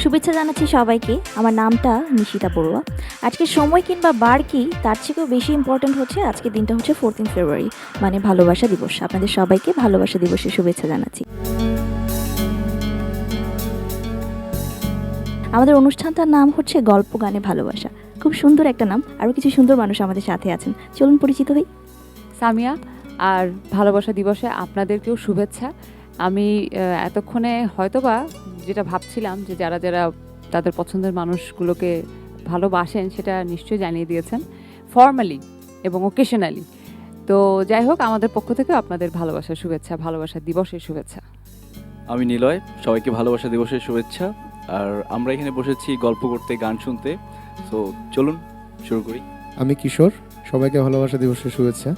শুভেচ্ছা জানাচ্ছি সবাইকে। আমার নামটা নিশিতা বড়ুয়া। আজকের সময় কিংবা বার কি তার থেকেও বেশি ইম্পর্ট্যান্ট হচ্ছে আজকের দিনটা হচ্ছে 14 ফেব্রুয়ারি, মানে ভালোবাসা দিবস। আপনাদের সবাইকে ভালোবাসা দিবসের শুভেচ্ছা জানাচ্ছি। আমাদের অনুষ্ঠানটার নাম হচ্ছে গল্প গানে ভালোবাসা। খুব সুন্দর একটা নাম। আরও কিছু সুন্দর মানুষ আমাদের সাথে আছেন, চলুন পরিচিত হই। সামিয়া, আর ভালোবাসা দিবসে আপনাদেরকেও শুভেচ্ছা। আমি এতক্ষণে হয়তোবা যেটা ভাবছিলাম যে যারা যারা তাদের পছন্দের মানুষগুলোকে ভালোবাসেন সেটা নিশ্চয়ই জানিয়ে দিয়েছেন ফর্মালি এবং ওকেশনালি। তো যাই হোক, আমাদের পক্ষ থেকে আপনাদের ভালোবাসার শুভেচ্ছা, ভালোবাসা দিবসের শুভেচ্ছা। আমি নিলয়, সবাইকে ভালোবাসা দিবসের শুভেচ্ছা। আর আমরা এখানে বসেছি গল্প করতে, গান শুনতে। সো চলুন শুরু করি। আমি কিশোর, সবাইকে ভালোবাসা দিবসের শুভেচ্ছা।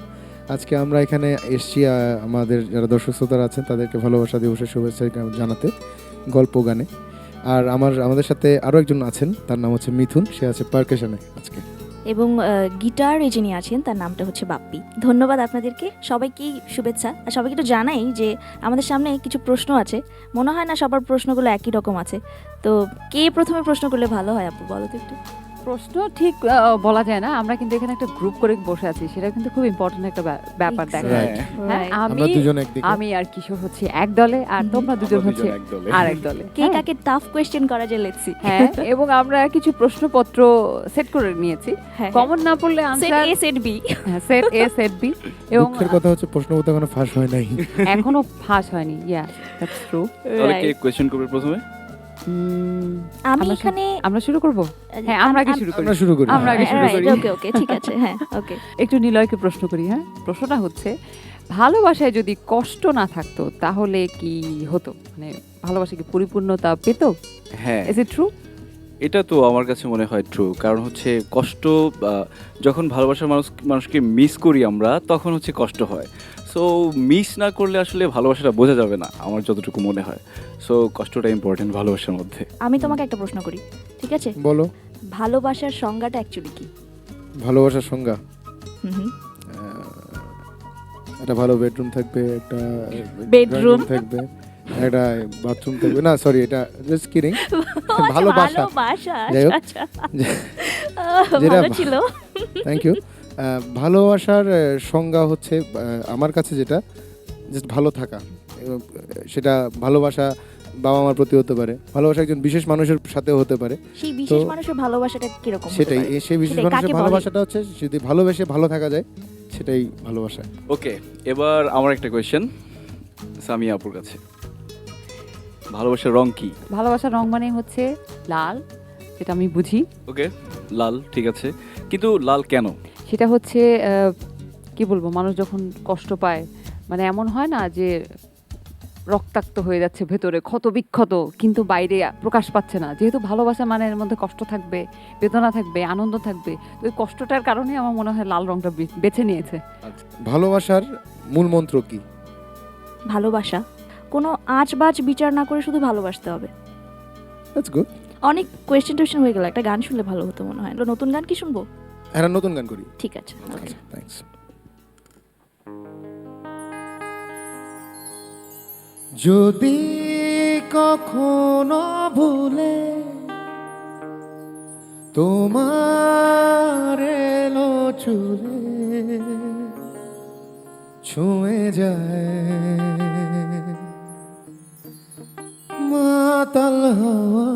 আজকে আমরা এখানে এসছি আমাদের যারা দর্শক শ্রোতারা আছেন তাদেরকে ভালোবাসা দিবসের শুভেচ্ছা জানাতে গল্প গানে। আর আমাদের সাথে আরও একজন আছেন, তার নাম হচ্ছে মিথুন, সে আছে পারকাশনে আজকে। এবং গিটারে যিনি আছেন তার নামটা হচ্ছে বাপ্পি। ধন্যবাদ আপনাদেরকে, সবাইকেই শুভেচ্ছা। আর সবাইকে একটু জানাই যে আমাদের সামনে কিছু প্রশ্ন আছে। মনে হয় না সবার প্রশ্নগুলো একই রকম আছে। তো কে প্রথমে প্রশ্ন করলে ভালো হয় আপু, বলো তো একটু। প্রশ্ন ঠিক বলা যায় না, আমরা কিন্তু এখানে একটা গ্রুপ করে বসে আছি, সেটা কিন্তু খুব ইম্পর্টেন্ট একটা ব্যাপার দেখা যায়। হ্যাঁ, আমরা দুজন একদিকে, আমি আর কিশোর হচ্ছি এক দলে, আর তোমরা দুজন হচ্ছে আর এক দলে। কে কাকে টাফ কোয়েশ্চেন করা যায়, লেটস সি। হ্যাঁ, এবং আমরা কিছু প্রশ্নপত্র সেট করে নিয়েছি। কমন না পড়লে সেট আনসার এ সেট বি, সেট এ সেট বি। এবং দুঃখের কথা হচ্ছে প্রশ্নপত্র এখনো ফাঁস হয় নাই, এখনো ফাঁস হয়নি। ইয়া, দ্যাটস ট্রু। তাহলে কে কোয়েশ্চেন করবে প্রথমে? আমি এখানে আমরা শুরু করব। হ্যাঁ, আমরা আগে শুরু করি। আমরা আগে শুরু করি। ওকে ওকে, ঠিক আছে। হ্যাঁ, ওকে। একটু নিলয়কে প্রশ্ন করি। হ্যাঁ, প্রশ্নটা হচ্ছে, ভালোবাসায় যদি কষ্ট না থাকতো তাহলে কি হতো? মানে ভালোবাসা কি পরিপূর্ণতা পেত? হ্যাঁ, ইজ ইট ট্রু? এটা তো আমার কাছে মনে হয় ট্রু। কারণ হচ্ছে কষ্ট, যখন ভালোবাসার মানুষকে মিস করি আমরা, তখন হচ্ছে কষ্ট হয়। সো মিস না করলে আসলে ভালোবাসাটা বোঝা যাবে না, আমার যতটুকু মনে হয়। সো কষ্টটা ইম্পর্টেন্ট ভালোবাসার মধ্যে। আমি তোমাকে একটা প্রশ্ন করি, ঠিক আছে? বলো। ভালোবাসার সংজ্ঞাটা অ্যাকচুয়ালি কি? ভালোবাসার সংজ্ঞা, হুম, একটা ভালো বেডরুম থাকবে, একটা বেডরুম থাকবে, একটা বাথরুম থাকবে। না সরি, এটা জাস্ট কিডিং। ভালোবাসা, যাই হোক, আচ্ছা, যেটা ভালো ছিল। Thank you. ভালোবাসার সংজ্ঞা হচ্ছে আমার কাছে যেটা জাস্ট ভালো থাকা। সেটা ভালোবাসা বাবা মার প্রতি হতে পারে, ভালোবাসা একজন বিশেষ মানুষের সাথেও হতে পারে। সেই বিশেষ মানুষের ভালোবাসাটা কিরকম? সেটাই, সেই বিশেষ মানুষের ভালোবাসাটা হচ্ছে যদি ভালোবেসে ভালো থাকা যায়, সেটাই ভালোবাসা। ওকে, এবার আমার একটা কোয়েশ্চেন সামিয়া আপুর কাছে। ভালোবাসার রং কি? ভালোবাসার রং মানে হচ্ছে লাল, যেটা আমি বুঝি। ওকে, লাল, ঠিক আছে। কিন্তু লাল কেন? সেটা হচ্ছে কি বলবো, মানুষ যখন কষ্ট পায়, মানে এমন হয় না যে রক্তাক্ত হয়ে যাচ্ছে ভেতরে, ক্ষত বিক্ষত, কিন্তু বাইরে প্রকাশ পাচ্ছে না। যেহেতু ভালোবাসা মানে এর মধ্যে কষ্ট থাকবে, বেদনা থাকবে, আনন্দ থাকবে। তো ওই কষ্টটার কারণে আমার মনে হয় লাল রংটা বেছে নিয়েছে। ভালোবাসার মূল মন্ত্র কি? ভালোবাসা কোনো আঁচ বাজ বিচার না করে শুধু ভালোবাসতে হবে। That's good. অনেক কোয়েশ্চেন হয়ে গেল, একটা গান শুনলে ভালো হতো মনে হয়। নতুন গান কি শুনবো? একটা নতুন গান করি। ঠিক আছে, ওকে। থ্যাঙ্কস। যদি কখনো ভুলে তোমার এলো চুলে ছুঁয়ে যায় মাতাল হাওয়া,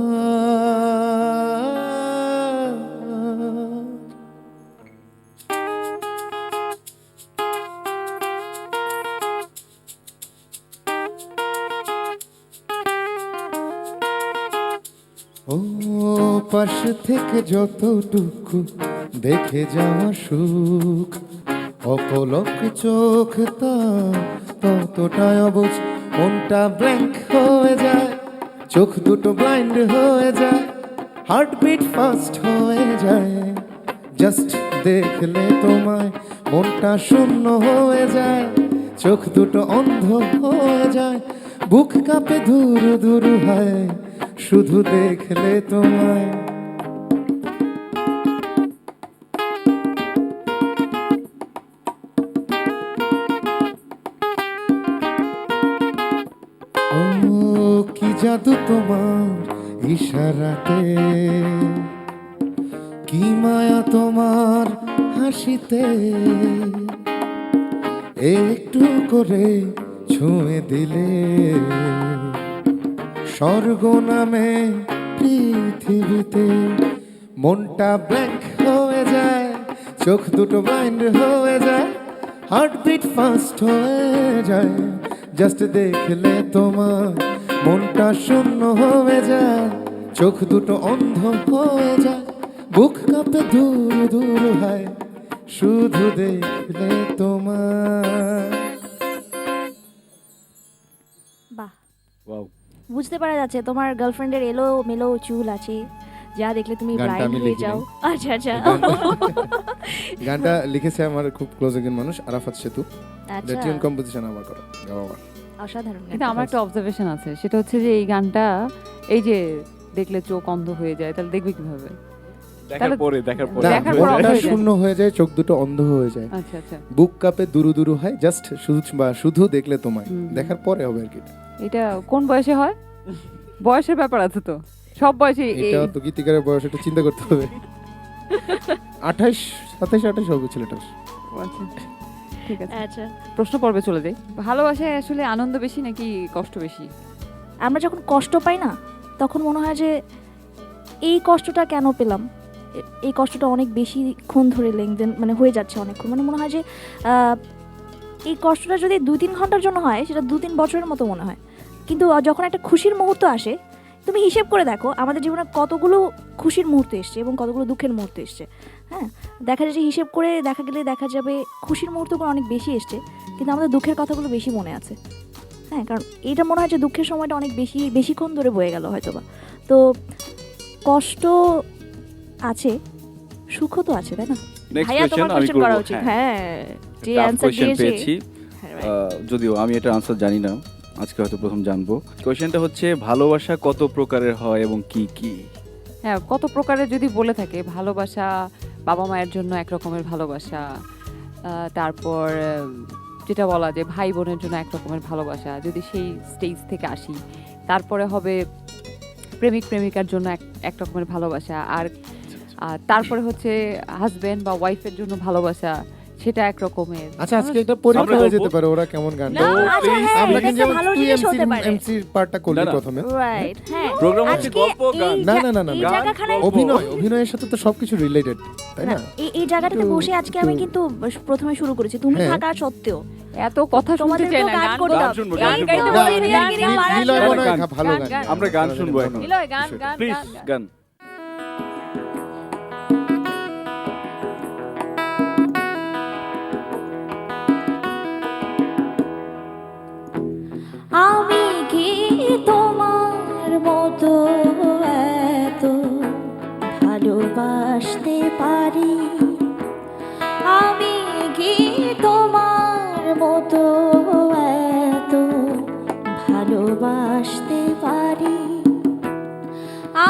ও পাশ থেকে যতটুকু দেখে যাওয়া সুখ, অপলক চোখ ততটাই অবুঝ, মনটা ব্ল্যাঙ্ক হয়ে যায়, চোখ দুটো ব্লাইন্ড হয়ে যায়, হার্টবিট ফাস্ট হয়ে যায়, জাস্ট দেখলে তোমায় মনটা শূন্য হয়ে যায়, চোখ দুটো অন্ধ হয়ে যায়, বুক কাঁপে দূর দূর হয় শুধু দেখলে তোমায়। ও কি জাদু তোমার ইশারাতে, কি মায়া তোমার হাসিতে, একটু করে ছুঁয়ে দিলে স্বর্গ নামে পৃথিবীতে। মনটা ব্ল্যাঙ্ক হয়ে যায়, চোখ দুটো ব্লাইন্ড হয়ে যায়, হার্টবিট ফাস্ট হয়ে যায়, জাস্ট দেখলে তোমার। মনটা শূন্য হয়ে যায়, চোখ দুটো অন্ধ হয়ে যায়, বুক কাঁপে দূর দূর হয়, শুধু দেখলে তোমার। বাহ, ওয়াও, বুঝতে পারা যাচ্ছে তোমার গার্লফ্রেন্ডের এলো মেলো চুল আছে, যা দেখলে তুমি গানটা ব্লাইন্ড আমি হয়ে লিখিনি। যাও। আচ্ছা আচ্ছা গানটা লিখেছে আমার খুব ক্লোজ একজন মানুষ, আরাফাত সেতু। আচ্ছা, টিউন কম্পোজিশন আমার করা, গাওয়া আমার। অসাধারণ গান। কিন্তু আমার একটা অবজারভেশন আছে, সেটা হচ্ছে যে এই গানটা এই যে দেখলে চোখ অন্ধ হয়ে যায়, তাহলে দেখবে কিভাবে? দেখার পরে দেখার পরে না, দেখার পর মনটা অন্ধ হয়ে যায়। শূন্য হয়ে যায়, চোখ দুটো অন্ধ হয়ে যায়, আচ্ছা আচ্ছা, বুক কাঁপে দুরু দুরু হয়, জাস্ট শুধু দেখলে তোমায়। হুম। দেখার পরে হবে আর কি। এটা কোন বয়সে হয়? বয়সের ব্যাপার আছে তো, সব বয়সে এটা তো গীতিকারের বয়স, একটু চিন্তা করতে হবে। 28, 27, 28 হবে ছেলেটার। আচ্ছা, ঠিক আছে। আচ্ছা, প্রশ্ন পর্বে চলে যাই। ভালোবাসায় আসলে আনন্দ বেশি নাকি কষ্ট বেশি? আমরা যখন কষ্ট পাই না, তখন মনে হয় যে এই কষ্টটা কেন পেলাম, এই কষ্টটা অনেক বেশিক্ষণ ধরে লেনদেন মানে হয়ে যাচ্ছে অনেকক্ষণ, মানে মনে হয় যে এই কষ্টটা যদি 2-3 ঘন্টার জন্য হয়, সেটা 2-3 বছরের মতো মনে হয়। কিন্তু যখন একটা খুশির মুহূর্ত আসে, তুমি হিসেব করে দেখো আমাদের জীবনে কতগুলো খুশির মুহূর্ত এসছে এবং কতগুলো দুঃখের মুহূর্ত এসছে। হ্যাঁ, দেখা যায় যে হিসেব করে দেখা যাবে খুশির মুহূর্তগুলো অনেক বেশি এসছে, কিন্তু আমাদের দুঃখের কথাগুলো বেশি মনে আছে। হ্যাঁ, কারণ এটা মনে হয় যে দুঃখের সময়টা অনেক বেশিক্ষণ ধরে বয়ে গেল হয়তোবা। তো কষ্ট আছে, সুখও তো আছে, তাই না? নেক্সট ভাইয়া তোমার কোশ্চেন আমি কোশ্চেন করা করব। উচিত। হ্যাঁ, হ্যাঁ, যে টাফ অ্যানসার কোশ্চেন দিয়েছে। পেয়েছি, হ্যাঁ, right. যদিও আমি এটা আনসার জানি না, আজকে হয়তো প্রথম জানবো। কোশ্চেনটা হচ্ছে ভালোবাসা কত প্রকারের হয় এবং কি কি? হ্যাঁ, কত প্রকারের যদি বলে থাকে, ভালোবাসা বাবা মায়ের জন্য এক রকমের ভালোবাসা, তারপর যেটা বলা যায় ভাই বোনের জন্য এক রকমের ভালোবাসা, যদি সেই স্টেজ থেকে আসি, তারপরে হবে প্রেমিক প্রেমিকার জন্য এক রকমের ভালোবাসা, আর তারপরে হচ্ছে হাজবেন্ড বা ওয়াইফের জন্য ভালোবাসা, সেটা এক রকমের। আচ্ছা, আজকে একটা পরীক্ষা আমরা হয়ে বলবো। যেতে পারে ওরা কেমন গান না, গায়। আচ্ছা, হ্যাঁ, আমরা এটা কিন্তু একটা যেমন ভালো তুই জিনিস হতে পারে। এমসির পার্টটা করলি না, না। প্রথমে। রাইট, হ্যাঁ। প্রোগ্রাম হচ্ছে আজকে গল্প গান। এই না, না, না, না, এই গান, জায়গাখানায় গল্প। অভিনয়ের সাথে তো সবকিছু রিলেটেড, তাই না? এই জায়গাটাতে একটু- বসে আজকে আমি কিন্তু প্রথমে শুরু করেছি, তুমি হ্যাঁ। থাকা সত্ত্বেও। এত কথা শুনতে তোমাদেরকেও চাই না, গান গান করতে গান হবে। শুনবো, এই গান তো শুনবো। না, নিলয়গিরি মারা নিলয় যাবে। মনে হয় গান, ভালো গান, গান। গান। আমরা গান শুনবো এখন। নিলয়, গান গান প্লিজ গান, গান। গান। আমি কি তোমার মতো এত ভালোবাসতে পারি? আমি কি তোমার মতো এত ভালোবাসতে পারি?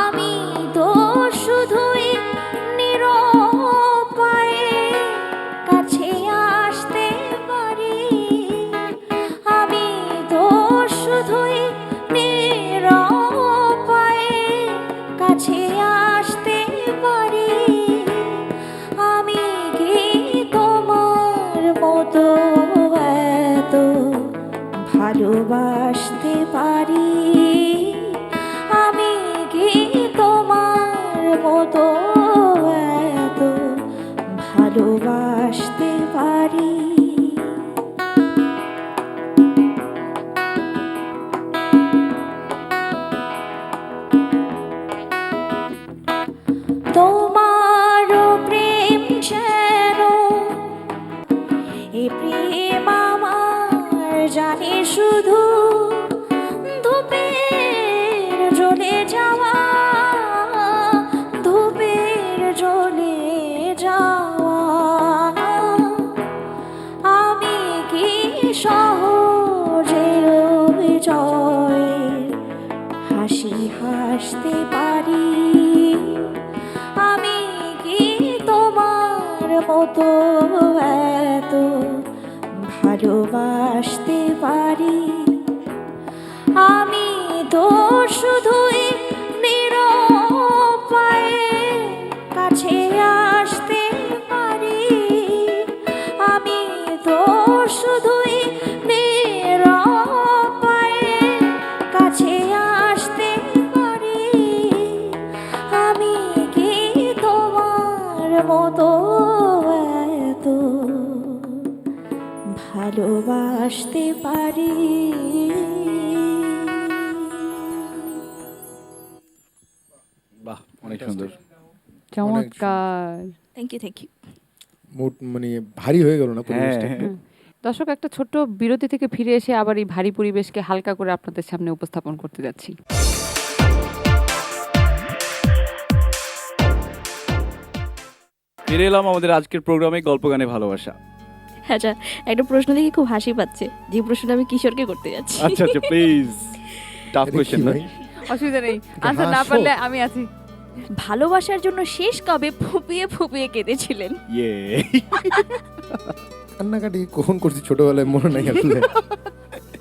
আমি তো শুধুই নিরুপায়ে কাছে আসতে পারি। আমি তো শুধুই নিরুপায়ে কাছে আসতে পারি। আমি কি তোমার মতো এত ভালোবাসতে পারি? আমি কি তোমার মতো এত ভালোবাসতে পারি? তোমার প্রেম যেন এ প্রেম আমার জানি শুধু ধূপের জ্বলে যাওয়া, ধূপের জ্বলে যাওয়া। আমি কি সহজে জয় হাসি হাসতে পারি? আমি কি তোমার মতো এত ভালোবাসতে পারি? আমি তো শুধুই নির ভালোবাসতে পারি। বাহ, অনেক সুন্দর। চমৎকার। Thank you, thank you. Mood মানে ভারী হয়ে গেল না পরিবেশটা? হ্যাঁ, দর্শক, একটা ছোট্ট বিরতি থেকে ফিরে এসে আবার এই ভারী পরিবেশকে হালকা করে আপনাদের সামনে উপস্থাপন করতে যাচ্ছি। ফিরে এলাম আমাদের আজকের প্রোগ্রামে গল্প গানে ভালোবাসা। আচ্ছা, একটা প্রশ্ন দেখে খুব হাসি পাচ্ছে, যে প্রশ্নটা আমি কিশোরকে করতে যাচ্ছি। আচ্ছা আচ্ছা, প্লিজ, টাফ এটা কি কোশ্চেন ভাই? অসুবিধা নেই, আনসার না হাসো। পারলে আমি আছি। ভালোবাসার জন্য শেষ কবে ফুপিয়ে ফুপিয়ে কেঁদেছিলেন? ইয়ে, কান্নাকাটি কখন করছি ছোটবেলায় মনে নাই আসলে।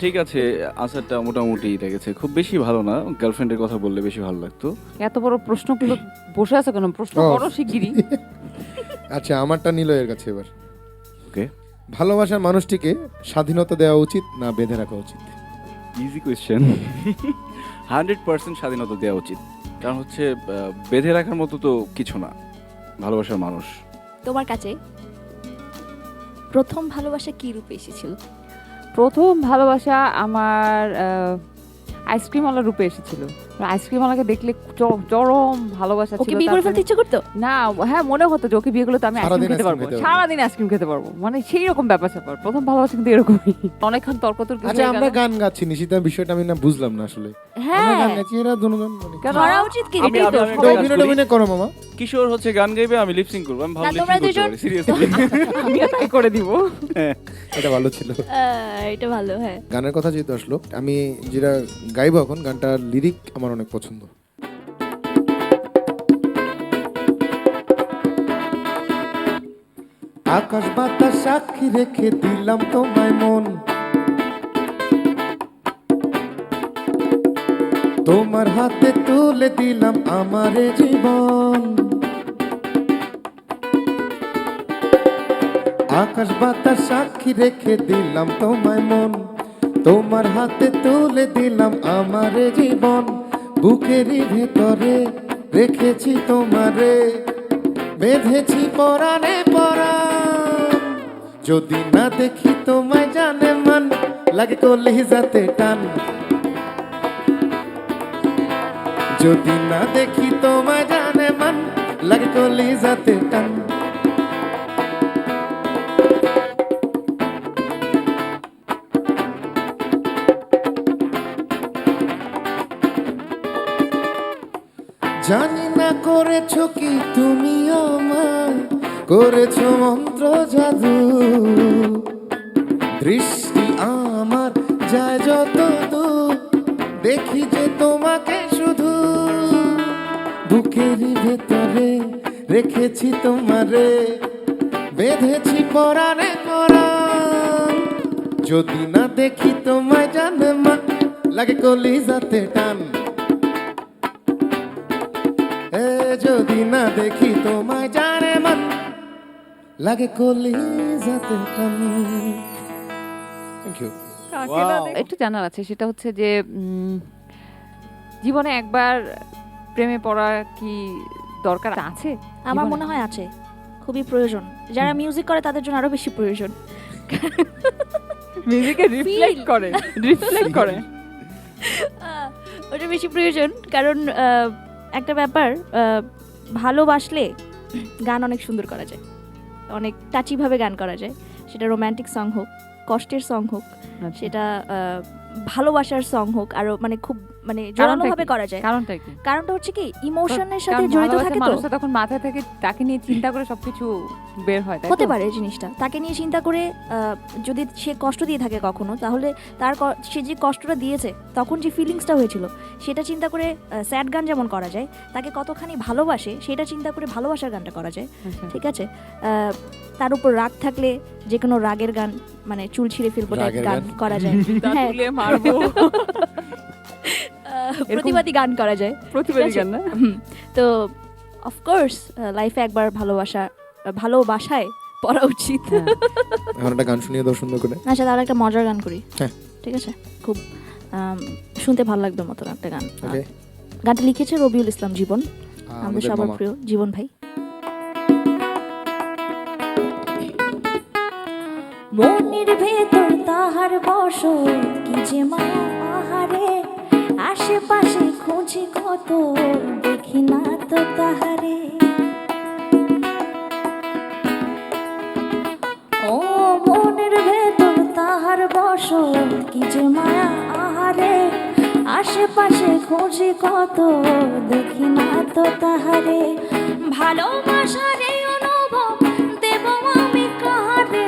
ঠিক আছে, আনসারটা মোটামুটি লেগেছে, খুব বেশি ভালো না, গার্লফ্রেন্ডের কথা বললে বেশি ভালো লাগতো। এত বড় প্রশ্নগুলো বসে আছে কেন? প্রশ্ন ও। করো শিগগিরই। আচ্ছা, আমারটা নিল এর কাছে এবার। ওকে, ভালোবাসার মানুষটিকে স্বাধীনতা দেওয়া উচিত না বেঁধে রাখা উচিত? Easy question. 100% স্বাধীনতা দেওয়া উচিত, কারণ হচ্ছে বেঁধে রাখার মতো তো কিছু না ভালোবাসার মানুষ। তোমার কাছে প্রথম ভালোবাসা কি রূপে এসেছিল? প্রথম ভালোবাসা আমার আইসক্রিমওয়ালা রূপে এসেছিল। আইসক্রিমওয়ালাকে দেখলে চরম ভালোবাসা ওকে ছিল। বিয়ে করে তারপরে- ফেলতে ইচ্ছে করতো? না, হ্যাঁ, মনে হতো যে ওকে বিয়ে করলে তো আমি আইসক্রিম সারাদিন খেতে পারবো, আইসক্রিম খেতে পারবো। সারাদিন আইসক্রিম খেতে পারবো, মানে সেই রকম ব্যাপার স্যাপার। প্রথম ভালোবাসা কিন্তু এরকমই। অনেকক্ষণ তর্কতর্কি আচ্ছা, হয়ে আমরা গেল। গান গাচ্ছি নিশিতা, বিষয়টা আমি না বুঝলাম না আসলে। আমরা হ্যাঁ, গান গাচ্ছি, এরা দুজন মানে কেন? করা উচিত কি? আমি- এটাই তো, আমি- সবাই- কাজ অভিনয় করি। টভিনয় করো মামা। কিশোর হচ্ছে গান গাইবে, আমি লিপসিং করবো, আমি ভালো না, তোমরা লিপসিং করতে দুজন- পারি, সিরিয়াসলি। আমিও তাই করে দিব। এটা ভালো ছিল। এটা ভালো, হ্যাঁ। গানের কথা যেহেতু আসলো, আমি যেটা গাইবো এখন, গানটার লিরিক আমার অনেক পছন্দ। আকাশ বাতাস সাক্ষী রেখে দিলাম তোমায় মন, তোমার হাতে তুলে দিলাম আমার এ জীবন। আকাশ বাতাস সাক্ষী রেখে দিলাম তোমায় মন, তোমার হাতে তুলে দিলাম আমার এ জীবন। বুকেরই ভেতরে রেখেছি তোমারে, বেঁধেছি পরাণে পরাণ। যদি না দেখি তোমায় জানে মান, লাগে কলিজাতে টান। যদি না দেখি তোমায় জানে মান, লাগে কলিজাতে টান। জানি না করেছো কি তুমি আমায়, করেছো মন্ত্র জাদু। দৃষ্টি আমার যায় যত দূর, দেখি যে তোমাকে শুধু। বুকেরই ভেতরে রেখেছি তোমারে, বেঁধেছি পরাণে পরাণ। যদি না দেখি তোমায় জানে মা, লাগে কলিজাতে টান। এ যদি না দেখি তোমায় জানে মন, লাগে কলিজাতে টান। Thank you. একটু জানার আছে, সেটা হচ্ছে যে জীবনে একবার প্রেমে পড়া কি দরকার আছে? আমার জীবনে? মনে হয় আছে, খুবই প্রয়োজন। যারা মিউজিক করে তাদের জন্য আরো বেশি প্রয়োজন। মিউজিকে রিফ্লেক্ট করে, রিফ্লেক্ট করে। ওটা বেশি প্রয়োজন, কারণ একটা ব্যাপার, ভালোবাসলে গান অনেক সুন্দর করা যায়, অনেক টাচিভাবে গান করা যায়। সেটা রোম্যান্টিক সং হোক, কষ্টের সং হোক, সেটা ভালোবাসার সং হোক, আরো মানে খুব মানে জোরালোভাবে করা যায়। কারণটা কি? কারণটা হচ্ছে কি, ইমোশনের সাথে কারণ জড়িত ভালোবাসার থাকে তো। মানুষটা তখন মাথা থেকে তাকে নিয়ে চিন্তা করে সবকিছু বের হয়, তাই তো? হতে পারে এই জিনিসটা তাকে নিয়ে চিন্তা করে, যদি সে কষ্ট দিয়ে থাকে কখনো, তাহলে সে যে কষ্টটা দিয়েছে তখন যে ফিলিংসটা হয়েছিল সেটা চিন্তা করে স্যাড গান যেমন করা যায়, তাকে কতখানি ভালোবাসে সেটা চিন্তা করে ভালোবাসার গানটা করা যায়। আচ্ছা। ঠিক আছে, তার উপর রাগ থাকলে যে কোনো রাগের গান, মানে চুল ছিঁড়ে ফেলবো টাইপ রাগের গান গান? করা যায়। দাঁত হ্যাঁ, তুলে মারবো। প্রতিবাদী গান করা যায়। প্রতিবাদী ঠিক আছে? গান না? তো অফকোর্স লাইফে একবার ভালোবাসায় পড়া উচিত। হ্যাঁ। এখন একটা গান শুনিয়ে দাও সুন্দর করে। আচ্ছা, তাহলে একটা মজার গান করি। হ্যাঁ। ঠিক আছে, খুব শুনতে ভালো লাগবে মতন একটা গান। ওকে। গানটা লিখেছে রবিউল ইসলাম জীবন, আমাদের আমাদের সবার মামা। প্রিয় জীবন ভাই। মনের ভেতর তাহার বসত কি যে মায়া আহারে, আশেপাশে খুঁজি কত দেখি না তো তাহারে। ও মনের ভেতর তাহার বসত কি যে মায়া আহারে, আশেপাশে খুঁজি কত দেখি না তো তাহারে। ভালোবাসার এই অনুভব দেব আমি কাহারে,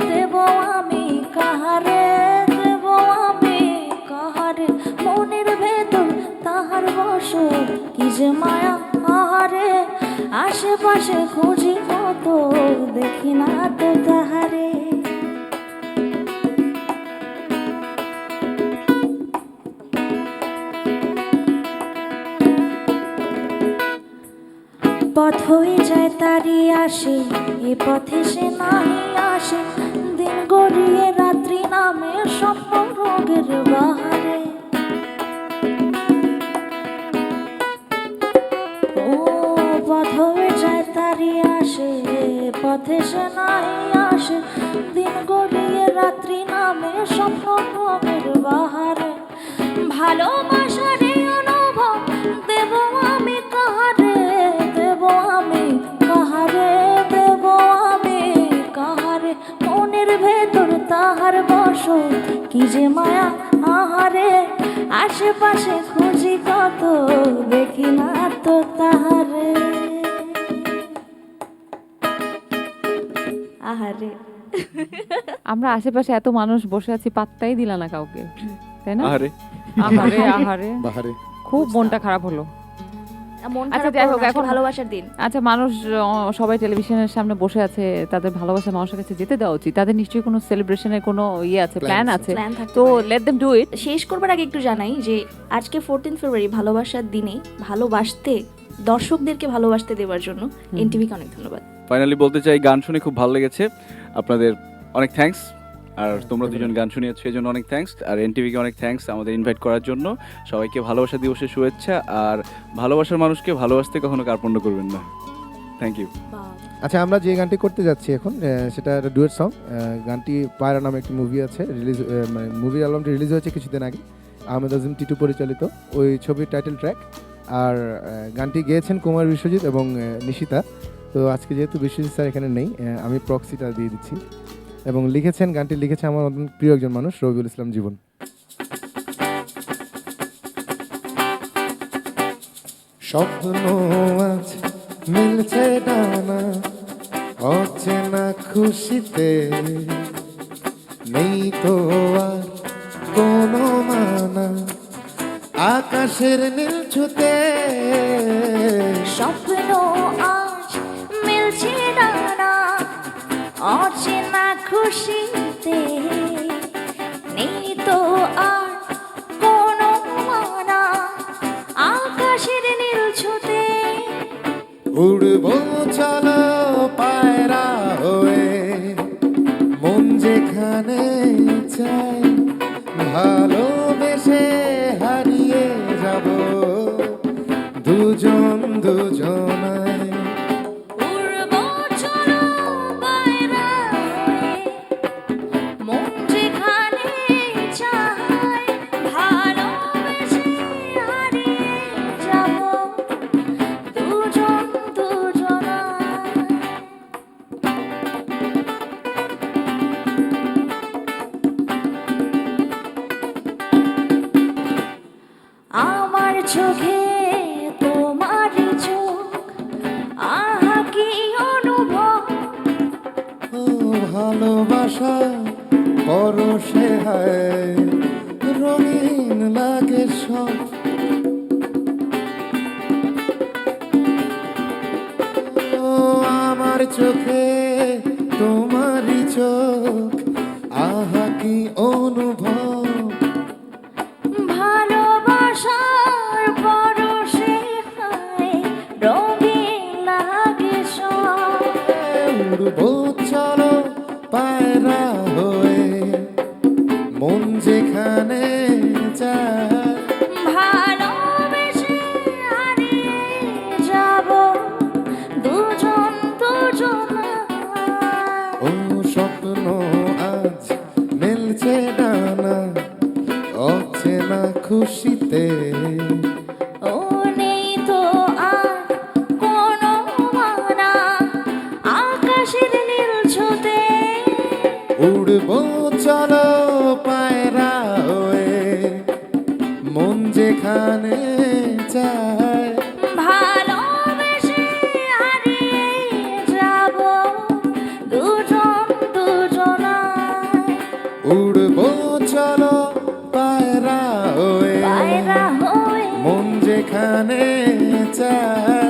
দেব আমি কাহারে, দেব আমি কাহারে। মনের ভেতর তাহার বসত কি যে মায়া আহারে, আশেপাশে খুঁজি কত দেখি না তো তাহারে। পথ হয়ে যায় তারি আসে, এ পথে সে নাহি আসে, দিন গড়িয়ে রাত্রি নামে স্বপ্ন রোগের বাহারে। ও পথ হয়ে যায় তারি আসে, এ পথে সে নাহি আসে, দিন গড়িয়ে রাত্রি নামে স্বপ্ন রোগের বাহারে। ভালোবাসার এই অনুভব দেব আমি কাহারে, দেব আমি কাহারে, দেব আমি কাহারে। মনের ভেতর তাহার বসত কি যে মায়া আহারে, আশেপাশে খুঁজি কত দেখি না তো তাহারে। আহারে, আমরা আশেপাশে এত মানুষ বসে আছি, পাত্তাই দিলা না কাউকে, তাই না? আরে আহারে আহারে, বাহারে খুব মনটা খারাপ হলো। মন আচ্ছা, খারাপ যাই করো হোক, না, আজকে এখন- ভালোবাসার দিন। আচ্ছা, মানুষ সবাই টেলিভিশনের সামনে বসে আছে, তাদের ভালোবাসা মানুষের কাছে যেতে দেওয়া উচিত। তাদের নিশ্চয়ই কোনো সেলিব্রেশনের কোনো ইয়ে আছে, Plan প্ল্যান আছে। আছে। Plan থাকতে তো পারে। Let them do it. শেষ করবার আগে একটু জানাই যে আজকে 14 ফেব্রুয়ারি ভালোবাসার দিনে ভালোবাসতে, দর্শকদেরকে ভালোবাসতে দেওয়ার জন্য এনটিভিকে অনেক ধন্যবাদ। ফাইনালি বলতে চাই, গান শুনে খুব ভালো লেগেছে, আপনাদের অনেক থ্যাঙ্কস। আর তোমরা দুজন গান শুনিয়েছো এই জন্য অনেক থ্যাঙ্কস। আর এনটিভিকে অনেক থ্যাঙ্কস আমাদের ইনভাইট করার জন্য। সবাইকে ভালোবাসা দিবসের শুভেচ্ছা। আর ভালোবাসার মানুষকে ভালোবাসতে কখনো কার্পণ্য করবেন না। Thank you. আচ্ছা, আমরা যে গানটি করতে যাচ্ছি এখন সেটা একটা ডুয়েট সং। গানটি পায়রা নামে একটি মুভি আছে, রিলিজ মানে মুভির অ্যালবামটি রিলিজ হয়েছে কিছুদিন আগে, আহমেদ আজিম টিটু পরিচালিত, ওই ছবির টাইটেল ট্র্যাক। আর গানটি গেয়েছেন কুমার বিশ্বজিৎ এবং নিশিতা। তো আজকে যেহেতু বিশ্বজিৎ স্যার এখানে নেই, আমি প্রক্সিটা দিয়ে দিচ্ছি। এবং লিখেছেন, গানটি লিখেছে আমার অত্যন্ত প্রিয় একজন মানুষ, রবিউল ইসলাম জীবন। স্বপ্ন আজ মিলছে ডানা, অচেনা খুশিতে নেই তো আর কোনো মানা, আকাশের নীল ছুতে স্বপ্ন আজ মিলছে ডানা, অচেনা খুশিতে নেই তো আর কোনো মানা, আকাশের নীল ছুতে। উড়বো চলো পায়রা হয়ে, মন যেখানে চাই, ভালোবেসে হারিয়ে যাব দুজন দুজনায়। উড়বো চলো পায়রা হয়ে, মন যেখানে চায়, ভালোবেসে হারিয়ে যাব দুজন দুজনায়। আমার চোখে তোমারই চোখ, আহা কি অনুভব। ও ভালোবাসা পরশে হায়, রঙিন লাগে সব। ও আমার চোখে তোমারই চোখ, আহা কি অনুভব। ভালোবাসার পরশে হায়, রঙিন লাগে সব। উড়বো চলো পায়রা হয়ে, মন যেখানে চায়, ভালোবেসে হারিয়ে যাব দুজন দুজনায়। ও স্বপ্ন ও নেই তো আর কোনো মানা আকাশের নীল ছুতে, উড়বো চলো পায়রা হয়ে মন যেখানে চায়। ভালোবেসে হারিয়ে যাব দুজন দুজনায়, উড়বো চলো পায়রা হয়ে পায়রা হয়ে মন যেখানে চায়।